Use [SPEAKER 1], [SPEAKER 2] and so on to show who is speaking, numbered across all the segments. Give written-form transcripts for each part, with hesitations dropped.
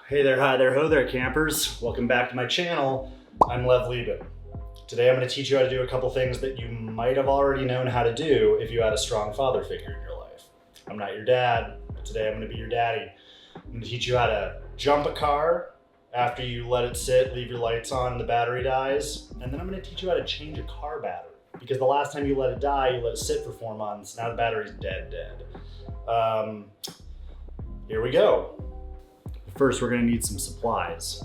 [SPEAKER 1] Hey there, hi there, ho there, campers. Welcome back to my channel. I'm Lev Lieben. Today I'm going to teach you how to do a couple things that you might have already known how to do if you had a strong father figure in your life. I'm not your dad, but today I'm going to be your daddy. I'm going to teach you how to jump a car after you let it sit, leave your lights on, and the battery dies. And then I'm going to teach you how to change a car battery. Because the last time you let it die, you let it sit for 4 months. Now the battery's dead. Here we go. First, we're gonna need some supplies.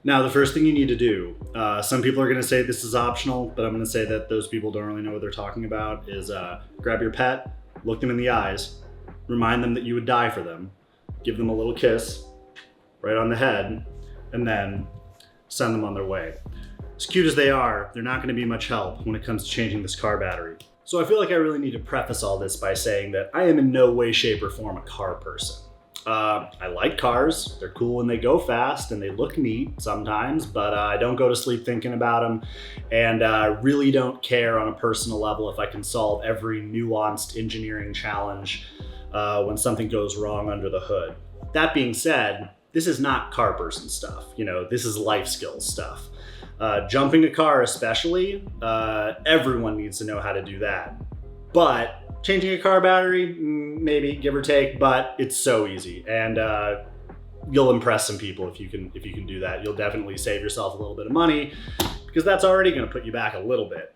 [SPEAKER 1] Now, the first thing you need to do, some people are gonna say this is optional, but I'm gonna say that those people don't really know what they're talking about, is grab your pet, look them in the eyes, remind them that you would die for them, give them a little kiss right on the head, and then send them on their way. As cute as they are, they're not gonna be much help when it comes to changing this car battery. So I feel like I really need to preface all this by saying that I am in no way, shape, or form a car person. I like cars. They're cool when they go fast and they look neat sometimes, but I don't go to sleep thinking about them, and I really don't care on a personal level if I can solve every nuanced engineering challenge when something goes wrong under the hood. That being said, this is not car person stuff. You know, this is life skills stuff. Jumping a car especially, everyone needs to know how to do that. But changing a car battery, maybe, give or take, but it's so easy. And you'll impress some people if you can do that. You'll definitely save yourself a little bit of money because that's already gonna put you back a little bit.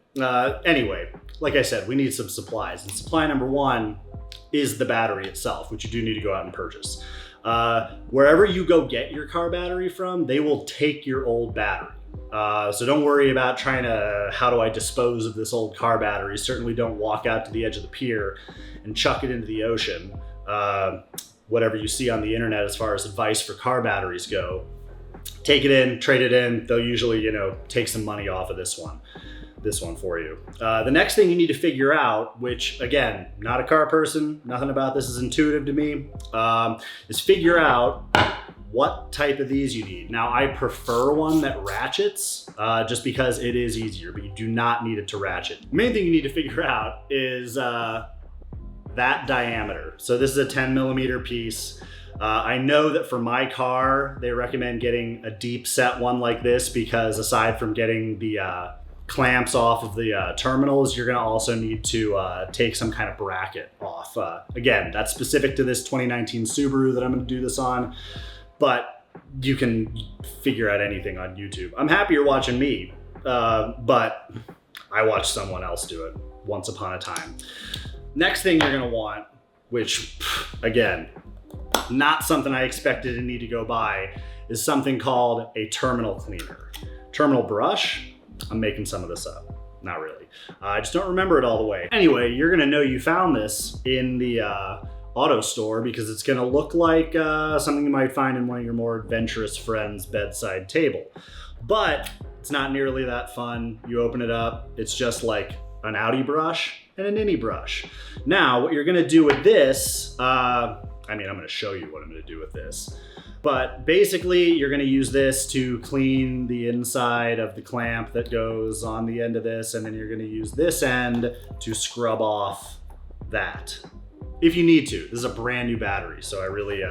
[SPEAKER 1] Anyway, like I said, we need some supplies. And supply number one is the battery itself, which you do need to go out and purchase. Wherever you go get your car battery from, they will take your old battery. So don't worry about trying to, how do I dispose of this old car battery? Certainly don't walk out to the edge of the pier and chuck it into the ocean. Whatever you see on the internet as far as advice for car batteries go, take it in, trade it in. They'll usually, take some money off of this one for you. The next thing you need to figure out, which again, not a car person, nothing about this is intuitive to me, is figure out what type of these you need. Now, I prefer one that ratchets just because it is easier, but you do not need it to ratchet. The main thing you need to figure out is that diameter. So this is a 10 millimeter piece. I know that for my car, they recommend getting a deep set one like this because aside from getting the clamps off of the terminals, you're gonna also need to take some kind of bracket off. Again, that's specific to this 2019 Subaru that I'm gonna do this on. But you can figure out anything on YouTube. I'm happy you're watching me, but I watched someone else do it once upon a time. Next thing you're gonna want, which again, not something I expected to need to go buy, is something called a terminal cleaner. Terminal brush, I'm making some of this up. Not really. I just don't remember it all the way. Anyway, you're gonna know you found this in the auto store because it's gonna look like something you might find in one of your more adventurous friends' bedside table. But it's not nearly that fun. You open it up, it's just like an outie brush and an innie brush. Now, what you're gonna do with this, I'm gonna show you what I'm gonna do with this. But basically, you're gonna use this to clean the inside of the clamp that goes on the end of this, and then you're gonna use this end to scrub off that. If you need to. This is a brand new battery, so I really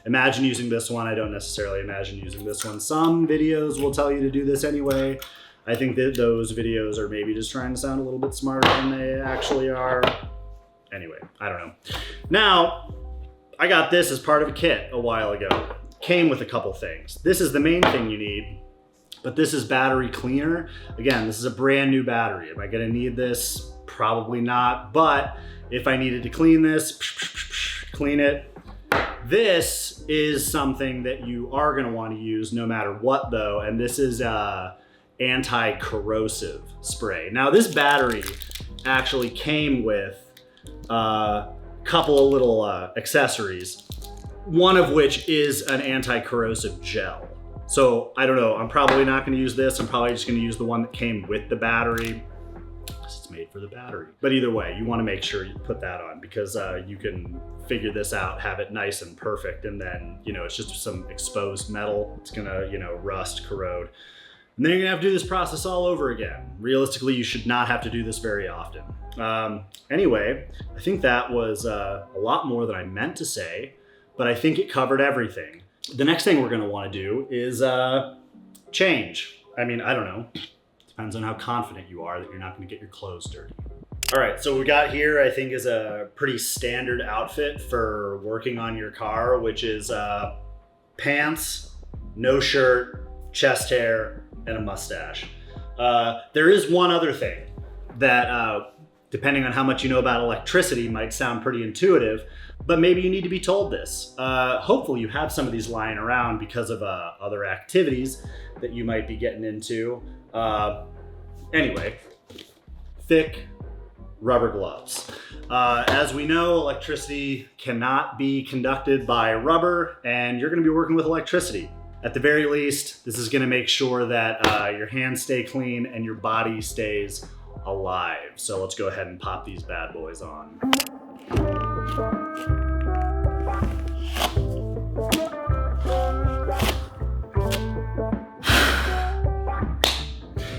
[SPEAKER 1] imagine using this one. I don't necessarily imagine using this one. Some videos will tell you to do this anyway. I think that those videos are maybe just trying to sound a little bit smarter than they actually are. Anyway, I don't know. Now, I got this as part of a kit a while ago. Came with a couple things. This is the main thing you need, but this is battery cleaner. Again, this is a brand new battery. Am I gonna need this? Probably not, but if I needed to clean this, clean it. This is something that you are gonna wanna use no matter what though, and this is anti-corrosive spray. Now this battery actually came with a couple of little accessories, one of which is an anti-corrosive gel. So I don't know, I'm probably not gonna use this. I'm probably just gonna use the one that came with the battery. It's made for the battery. But either way, you wanna make sure you put that on because you can figure this out, have it nice and perfect, and then, it's just some exposed metal. It's gonna, rust, corrode. And then you're gonna have to do this process all over again. Realistically, you should not have to do this very often. Anyway, I think that was a lot more than I meant to say, but I think it covered everything. The next thing we're gonna wanna do is change. I mean, I don't know. Depends on how confident you are that you're not gonna get your clothes dirty. All right, so what we got here, I think, is a pretty standard outfit for working on your car, which is pants, no shirt, chest hair, and a mustache. There is one other thing that, depending on how much you know about electricity, might sound pretty intuitive, but maybe you need to be told this. Hopefully you have some of these lying around because of other activities that you might be getting into. Anyway, thick rubber gloves. As we know, electricity cannot be conducted by rubber, and you're gonna be working with electricity. At the very least, this is gonna make sure that your hands stay clean and your body stays alive. So let's go ahead and pop these bad boys on.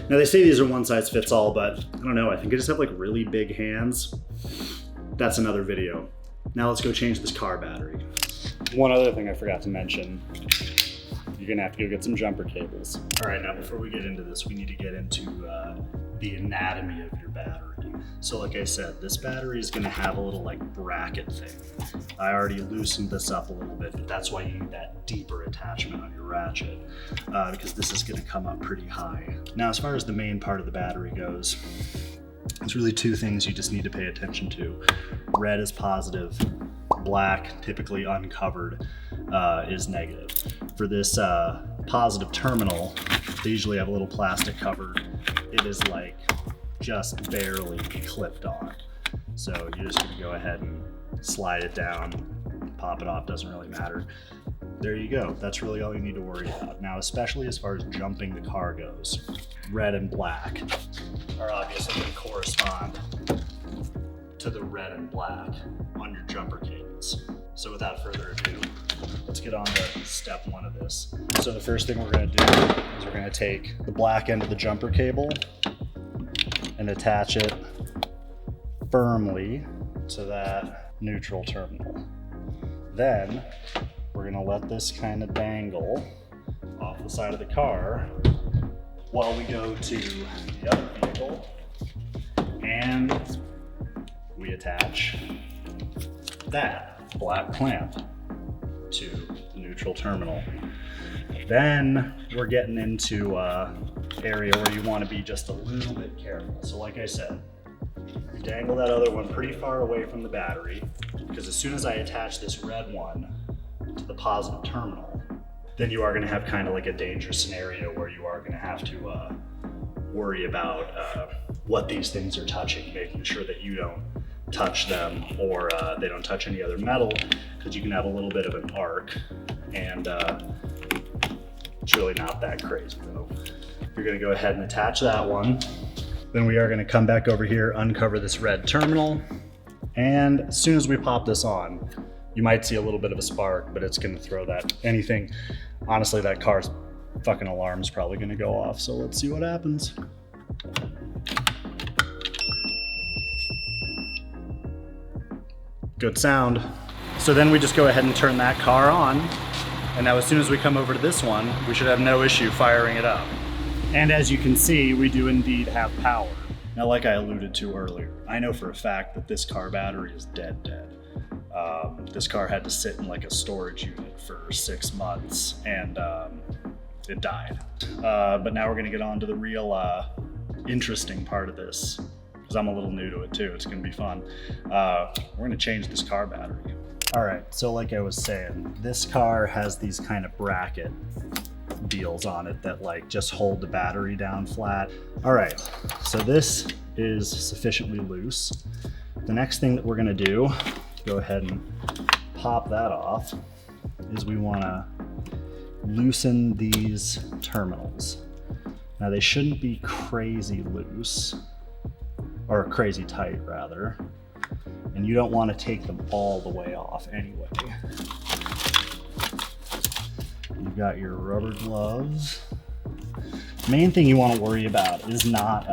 [SPEAKER 1] Now they say these are one size fits all, but I don't know, I think I just have like really big hands. That's another video. Now let's go change this car battery. One other thing I forgot to mention, you're gonna have to go get some jumper cables. All right, now before we get into this, we need to get into the anatomy of your battery. So like I said, this battery is gonna have a little like bracket thing. I already loosened this up a little bit, but that's why you need that deeper attachment on your ratchet, because this is gonna come up pretty high. Now, as far as the main part of the battery goes, there's really two things you just need to pay attention to. Red is positive, black, typically uncovered, is negative. For this positive terminal, they usually have a little plastic cover. It is like just barely clipped on. So you're just gonna go ahead and slide it down, pop it off, doesn't really matter. There you go, that's really all you need to worry about. Now, especially as far as jumping the car goes, red and black are obviously gonna correspond to the red and black on your jumper cables. So without further ado, let's get on to step one of this. So the first thing we're gonna do is we're gonna take the black end of the jumper cable and attach it firmly to that neutral terminal. Then we're gonna let this kind of dangle off the side of the car while we go to the other vehicle and we attach that black clamp to the neutral terminal. Then we're getting into an area where you want to be just a little bit careful. So like I said, you dangle that other one pretty far away from the battery, because as soon as I attach this red one to the positive terminal, then you are going to have kind of like a dangerous scenario where you are going to have to worry about what these things are touching, making sure that you don't touch them or they don't touch any other metal, because you can have a little bit of an arc, and it's really not that crazy though. You're gonna go ahead and attach that one. Then we are gonna come back over here, uncover this red terminal, and as soon as we pop this on, you might see a little bit of a spark, but it's gonna throw that anything. Honestly, that car's fucking alarm's probably gonna go off, so let's see what happens. Good sound. So then we just go ahead and turn that car on. And now as soon as we come over to this one, we should have no issue firing it up. And as you can see, we do indeed have power. Now, like I alluded to earlier, I know for a fact that this car battery is dead. This car had to sit in like a storage unit for 6 months and it died. But now we're gonna get on to the real interesting part of this, because I'm a little new to it too. It's gonna be fun. We're gonna change this car battery. All right, so like I was saying, this car has these kind of bracket deals on it that like just hold the battery down flat. All right, so this is sufficiently loose. The next thing that we're gonna do, go ahead and pop that off, is we wanna loosen these terminals. Now they shouldn't be crazy loose, or crazy tight rather, and you don't want to take them all the way off anyway. You've got your rubber gloves. Main thing you want to worry about is not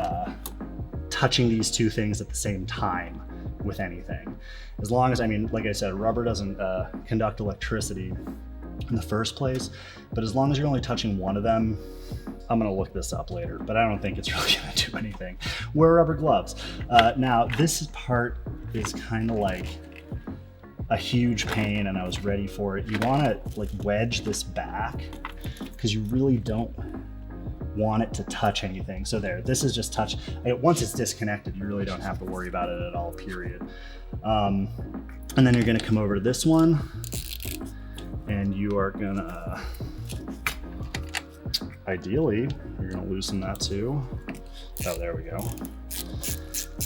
[SPEAKER 1] touching these two things at the same time with anything. As long as, I mean, like I said, rubber doesn't conduct electricity in the first place. But as long as you're only touching one of them, I'm gonna look this up later, but I don't think it's really gonna do anything. Wear rubber gloves. Now this part is kind of like a huge pain, and I was ready for it. You wanna like wedge this back because you really don't want it to touch anything. So there, this is just touch. Once it's disconnected, you really don't have to worry about it at all, period. And then you're gonna come over to this one, and you are gonna, ideally, you're gonna loosen that too. Oh, there we go.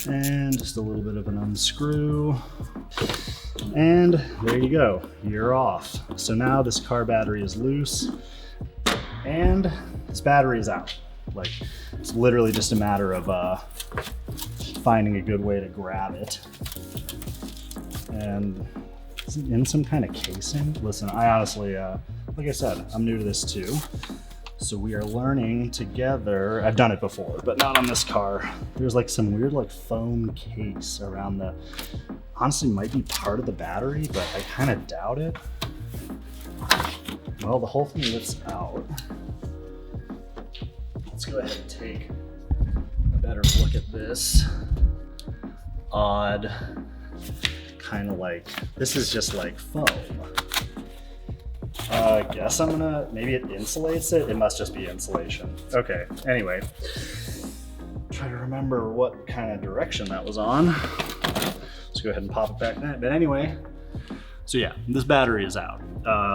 [SPEAKER 1] And just a little bit of an unscrew. And there you go, you're off. So now this car battery is loose, and this battery is out. Like, it's literally just a matter of finding a good way to grab it. And is it in some kind of casing? Listen, I honestly, like I said, I'm new to this too. So we are learning together. I've done it before, but not on this car. There's like some weird like foam case around the, honestly might be part of the battery, but I kind of doubt it. Well, the whole thing lifts out. Let's go ahead and take a better look at this odd kind of like, this is just like foam. I guess I'm gonna, maybe it insulates it. It must just be insulation. Okay, anyway. Try to remember what kind of direction that was on. Let's go ahead and pop it back in. But anyway, so yeah, this battery is out.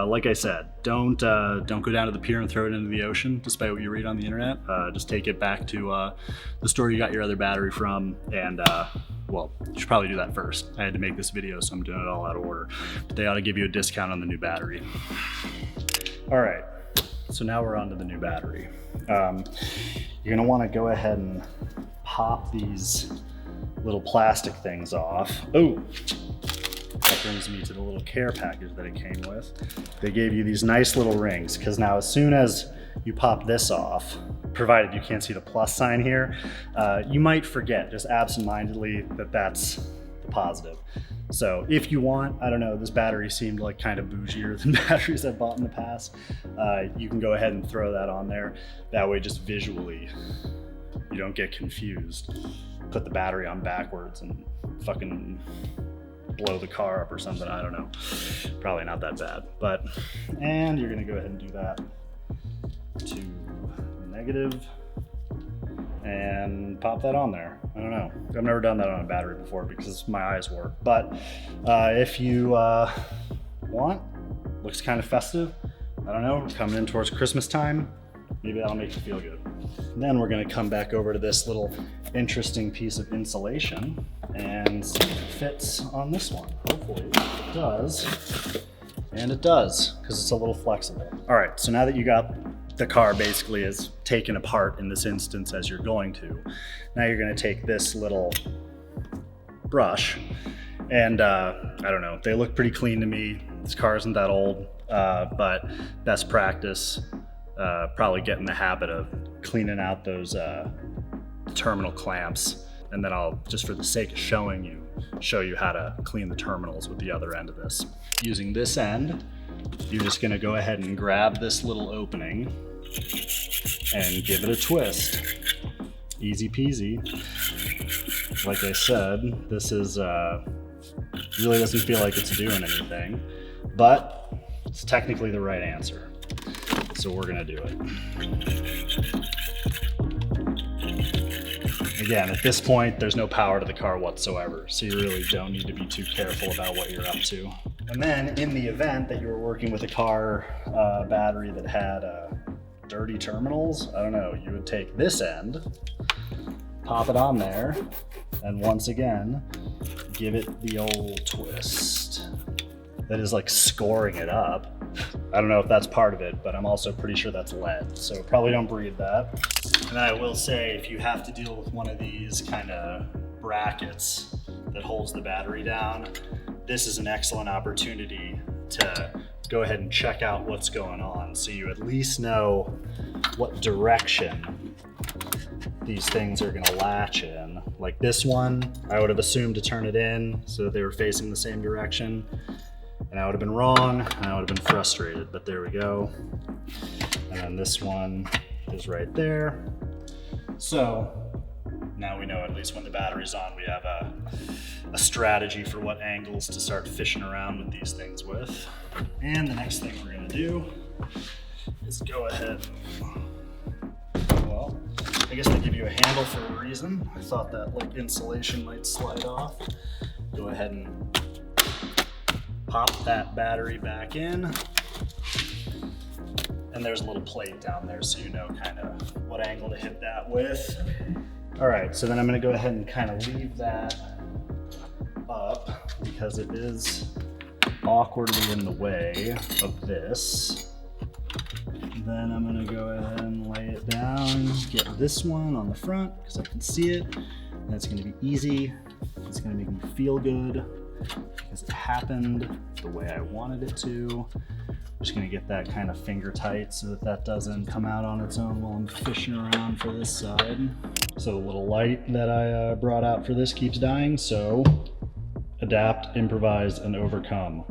[SPEAKER 1] Like I said, don't go down to the pier and throw it into the ocean, despite what you read on the internet. Just take it back to the store you got your other battery from, and well, you should probably do that first. I had to make this video, so I'm doing it all out of order. But they ought to give you a discount on the new battery. All right, so now we're on to the new battery. You're gonna wanna go ahead and pop these little plastic things off. Oh, that brings me to the little care package that it came with. They gave you these nice little rings, because now as soon as you pop this off, provided you can't see the plus sign here, you might forget just absentmindedly that that's the positive. So if you want, I don't know, this battery seemed like kind of bougier than batteries I've bought in the past. You can go ahead and throw that on there. That way, just visually, you don't get confused. Put the battery on backwards and fucking blow the car up or something, I don't know. Probably not that bad, but, and you're gonna go ahead and do that to negative and pop that on there. I don't know. I've never done that on a battery before because my eyes work, but if you want, looks kind of festive. I don't know, we're coming in towards Christmas time. Maybe that'll make you feel good. And then we're gonna come back over to this little interesting piece of insulation and see if it fits on this one. Hopefully it does. And it does, because it's a little flexible. All right, so now that you got the car basically is taken apart in this instance as you're going to, now you're gonna take this little brush and I don't know, they look pretty clean to me. This car isn't that old, but best practice, probably get in the habit of cleaning out those terminal clamps, and then I'll, just for the sake of showing you, show you how to clean the terminals with the other end of this. Using this end, you're just gonna go ahead and grab this little opening and give it a twist. Easy peasy. Like I said, this is, really doesn't feel like it's doing anything, but it's technically the right answer. So we're gonna do it. Again, at this point, there's no power to the car whatsoever, so you really don't need to be too careful about what you're up to. And then in the event that you were working with a car battery that had dirty terminals, I don't know, you would take this end, pop it on there, and once again, give it the old twist. That is like scoring it up. I don't know if that's part of it, but I'm also pretty sure that's lead, so probably don't breathe that. And I will say, if you have to deal with one of these kind of brackets that holds the battery down, this is an excellent opportunity to go ahead and check out what's going on, so you at least know what direction these things are gonna latch in. Like this one, I would have assumed to turn it in so that they were facing the same direction. And I would have been wrong, and I would have been frustrated, but there we go. And then this one is right there. So now we know at least when the battery's on, we have a strategy for what angles to start fishing around with these things with. And the next thing we're gonna do is go ahead. Well, I guess they give you a handle for a reason. I thought that like insulation might slide off. Go ahead and pop that battery back in. And there's a little plate down there so you know kind of what angle to hit that with. All right, so then I'm gonna go ahead and kind of leave that up because it is awkwardly in the way of this. Then I'm gonna go ahead and lay it down, get this one on the front because I can see it, and it's gonna be easy. It's gonna make me feel good because it happened the way I wanted it to. I'm just gonna get that kind of finger tight so that that doesn't come out on its own while I'm fishing around for this side. So the little light that I brought out for this keeps dying, so adapt, improvise, and overcome.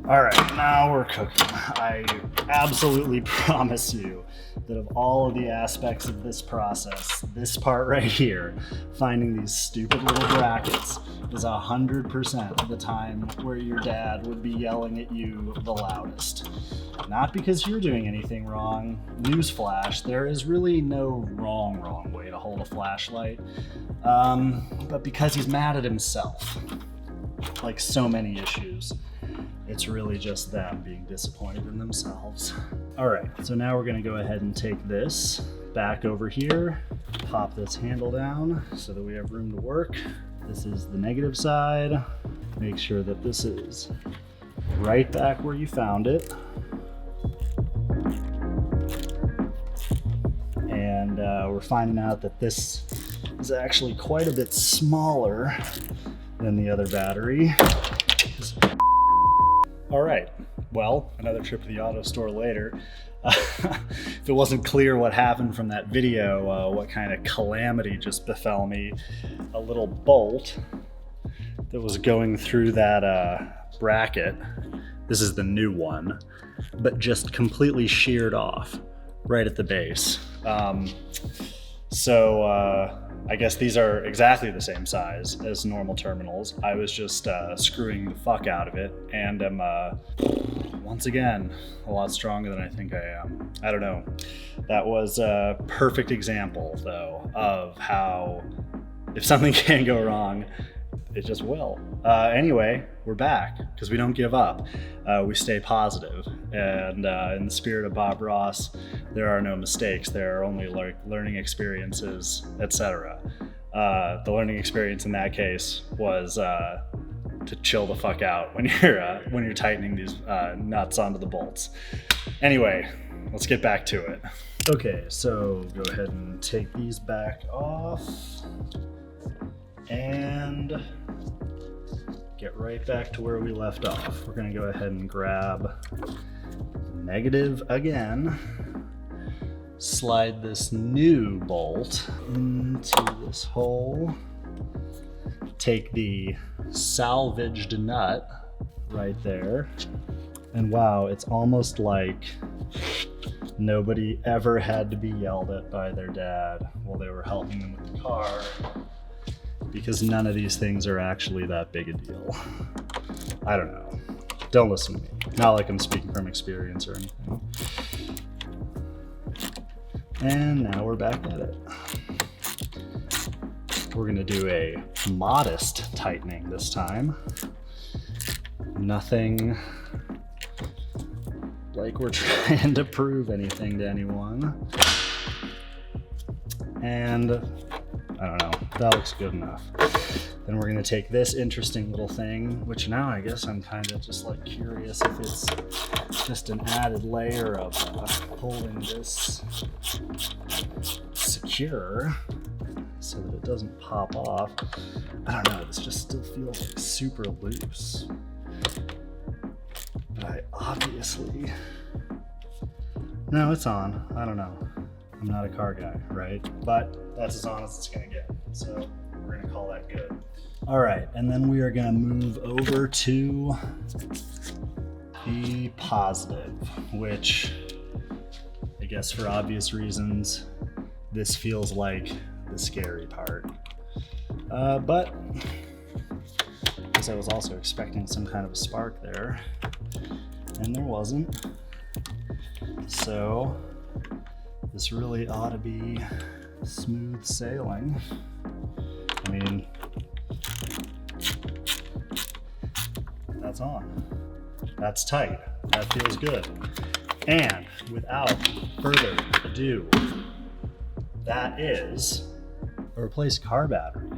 [SPEAKER 1] All right, now we're cooking. I absolutely promise you that of all of the aspects of this process, this part right here, finding these stupid little brackets, is 100% of the time where your dad would be yelling at you the loudest. Not because you're doing anything wrong. Newsflash, there is really no wrong way to hold a flashlight, but because he's mad at himself. Like so many issues. It's really just them being disappointed in themselves. All right, so now we're gonna go ahead and take this back over here, pop this handle down so that we have room to work. This is the negative side. Make sure that this is right back where you found it. And we're finding out that this is actually quite a bit smaller than the other battery. All right, well, another trip to the auto store later. If it wasn't clear what happened from that video, what kind of calamity just befell me, a little bolt that was going through that bracket, this is the new one, but just completely sheared off right at the base. I guess these are exactly the same size as normal terminals. I was just screwing the fuck out of it, and I'm, once again, a lot stronger than I think I am. I don't know. That was a perfect example, though, of how if something can go wrong, it just will. Anyway, we're back, because we don't give up. We stay positive. And in the spirit of Bob Ross, there are no mistakes. There are only learning experiences, etc. The learning experience in that case was to chill the fuck out when you're tightening these nuts onto the bolts. Anyway, let's get back to it. Okay, so go ahead and take these back off and get right back to where we left off. We're gonna go ahead and grab negative again, slide this new bolt into this hole, take the salvaged nut right there, and wow, it's almost like nobody ever had to be yelled at by their dad while they were helping them with the car, because none of these things are actually that big a deal. I don't know. Don't listen to me. Not like I'm speaking from experience or anything. And now we're back at it. We're gonna do a modest tightening this time. Nothing like we're trying to prove anything to anyone. And I don't know, that looks good enough. Then we're gonna take this interesting little thing, which now I guess I'm kind of just like curious if it's just an added layer of holding this secure so that it doesn't pop off. I don't know, this just still feels like super loose. But I obviously, no, it's on, I don't know. I'm not a car guy, right? But that's as on as it's gonna get. So we're gonna call that good. All right, and then we are gonna move over to be positive, which I guess for obvious reasons, this feels like the scary part. But I guess I was also expecting some kind of a spark there, and there wasn't. So this really ought to be smooth sailing. I mean, that's on. That's tight. That feels good. And without further ado, that is a replaced car battery.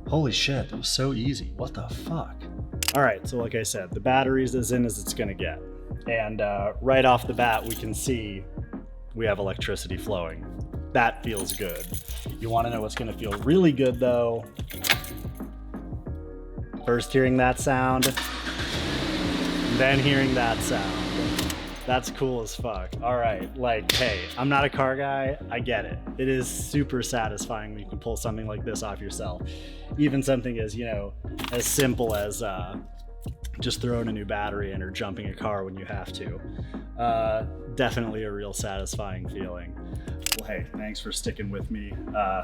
[SPEAKER 1] Holy shit, that was so easy. What the fuck? All right, so like I said, the battery's as in as it's gonna get. And right off the bat, we can see we have electricity flowing. That feels good. You wanna know what's gonna feel really good though? First hearing that sound, then hearing that sound. That's cool as fuck. All right, like, hey, I'm not a car guy, I get it. It is super satisfying when you can pull something like this off yourself. Even something as, you know, as simple as just throwing a new battery in or jumping a car when you have to. Definitely a real satisfying feeling. Well, hey, thanks for sticking with me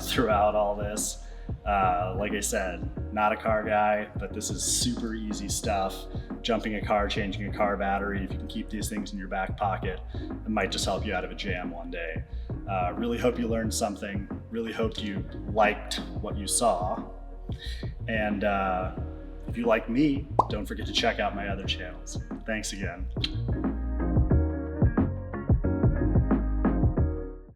[SPEAKER 1] throughout all this. Like I said, not a car guy, but this is super easy stuff. Jumping a car, changing a car battery, if you can keep these things in your back pocket, it might just help you out of a jam one day. Really hope you learned something. Really hope you liked what you saw. And if you like me, don't forget to check out my other channels. Thanks again.